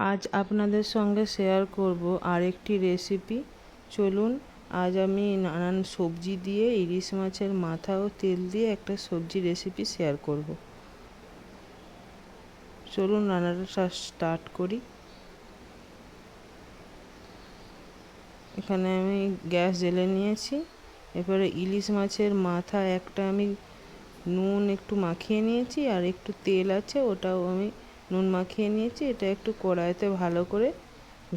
আজ আপনাদের সঙ্গে শেয়ার করব আরেকটি রেসিপি। চলুন, আজ আমি নানান সবজি দিয়ে ইলিশ মাছের মাথা ও তেল দিয়ে একটা সবজি রেসিপি শেয়ার করব। চলুন রান্নাটা স্টার্ট করি। এখানে আমি গ্যাস জ্বেলে নিয়েছি। এবারে ইলিশ মাছের মাথা একটা আমি নুন একটু মাখিয়ে নিয়েছি, আর একটু তেল আছে ওটাও আমি নুন মাখিয়ে নিয়েছি। এটা একটু কড়াইতে ভালো করে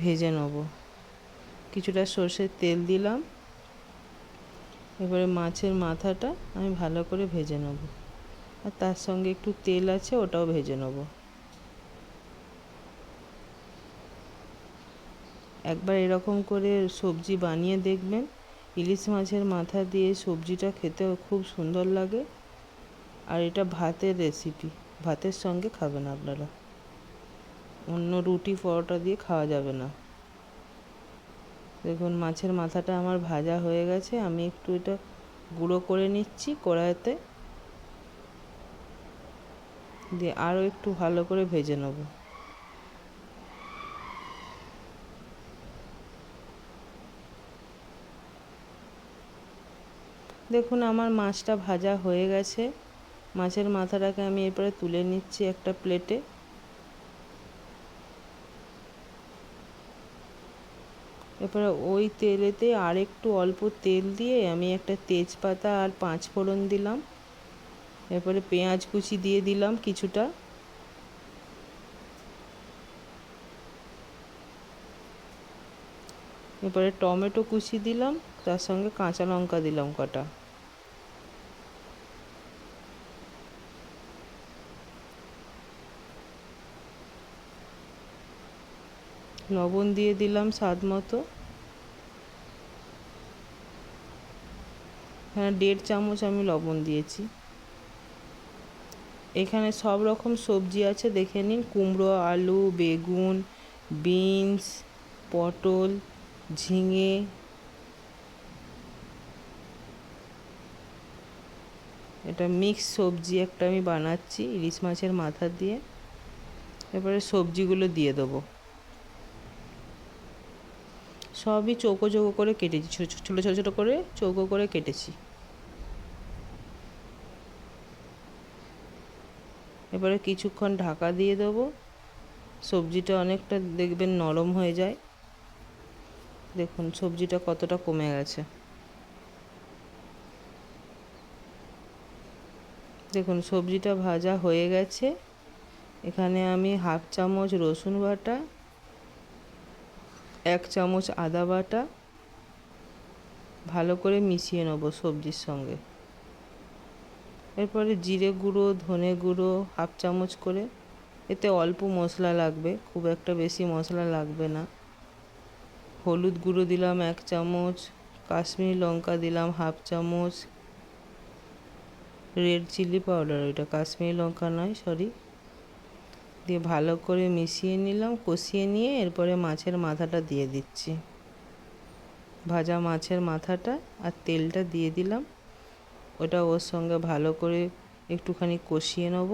ভেজে নেব। কিছুটা সর্ষের তেল দিলাম। এবারে মাছের মাথাটা আমি ভালো করে ভেজে নেব, আর তার সঙ্গে একটু তেল আছে ওটাও ভেজে নেব। একবার এরকম করে সবজি বানিয়ে দেখবেন। ইলিশ মাছের মাথা দিয়ে সবজিটা খেতেও খুব সুন্দর লাগে। আর এটা ভাতের রেসিপি, ভাতের সঙ্গে খাবেন আপনারা, অন্য রুটি পরোটা দিয়ে খাওয়া যাবে না। দেখুন মাছের মাথাটা আমার ভাজা হয়ে গেছে। আমি একটু এটা গুঁড়ো করে নিচ্ছি কড়াইতে দিয়ে, আরও একটু ভালো করে ভেজে নেব। দেখুন আমার মাছটা ভাজা হয়ে গেছে। মাছের মাথাটাকে আমি এরপরে তুলে নিচ্ছি একটা প্লেটে। এরপরে ওই তেলেতে আর একটু অল্প তেল দিয়ে আমি একটা তেজপাতা আর 5 ফোড়ন দিলাম। এরপরে পেঁয়াজ কুচি দিয়ে দিলাম কিছুটা। এরপরে টমেটো কুচি দিলাম, তার সঙ্গে কাঁচা লঙ্কা দিলাম কটা। লবণ দিয়ে দিলাম স্বাদ মতো। হ্যাঁ, 1.5 চামচ আমি লবণ দিয়েছি। এখানে সব রকম সবজি আছে, দেখে নিন। কুমড়ো, আলু, বেগুন, বিনস, পটল, ঝিঙে। এটা মিক্স সবজি একটা আমি বানাচ্ছি ইলিশ মাছের মাথা দিয়ে। এবারে সবজিগুলো দিয়ে দেবো। সবই চৌকো চৌকো করে কেটেছি, ছোটো ছোটো ছোটো করে চৌকো করে কেটেছি। এবারে কিছুক্ষণ ঢাকা দিয়ে দেবো। সবজিটা অনেকটা দেখবেন নরম হয়ে যায়। দেখুন সবজিটা কতটা কমে গেছে। দেখুন সবজিটা ভাজা হয়ে গেছে। এখানে আমি 1/2 চামচ রসুন বাটা, 1 চামচ আদা বাটা ভালো করে মিশিয়ে নেবো সবজির সঙ্গে। এরপরে জিরে গুঁড়ো, ধনে গুঁড়ো 1/2 চামচ করে। এতে অল্প মশলা লাগবে, খুব একটা বেশি মশলা লাগবে না। হলুদ গুঁড়ো দিলাম 1 চামচ, কাশ্মীরি লঙ্কা দিলাম 1/2 চামচ, রেড চিলি পাউডার, ওইটা কাশ্মীরি লঙ্কা নয়, সরি। দিয়ে ভালো করে মিশিয়ে নিলাম, কষিয়ে নিয়ে এরপরে মাছের মাথাটা দিয়ে দিচ্ছি। ভাজা মাছের মাথাটা আর তেলটা দিয়ে দিলাম। ওটা ওর সঙ্গে ভালো করে একটুখানি কষিয়ে নেব।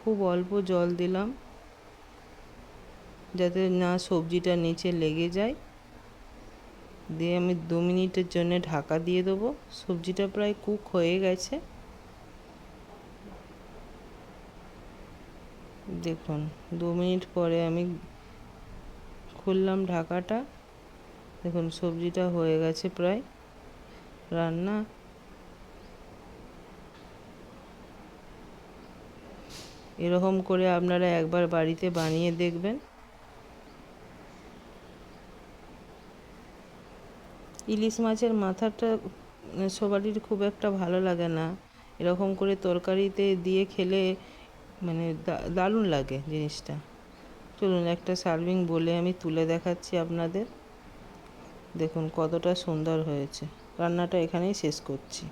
খুব অল্প জল দিলাম, যাতে না সবজিটা নিচে লেগে যায়। দিয়ে আমি 2 মিনিটের জন্য ঢাকা দিয়ে দেবো। সবজিটা প্রায় কুক হয়ে গেছে। দেখুন 2 মিনিট পরে আমি খুললাম ঢাকাটা। দেখুন সবজিটা হয়ে গেছে প্রায় রান্না। এরকম করে আপনারা একবার বাড়িতে বানিয়ে দেখবেন। ইলিশ মাছের মাথাটা সবারই খুব একটা ভালো লাগে না। এরকম করে তরকারিতে দিয়ে খেলে মানে দারুণ লাগে জিনিসটা। চলুন একটা সার্ভিং বলে আমি তুলে দেখাচ্ছি আপনাদের। দেখুন কতটা সুন্দর হয়েছে। রান্নাটা এখানেই শেষ করছি।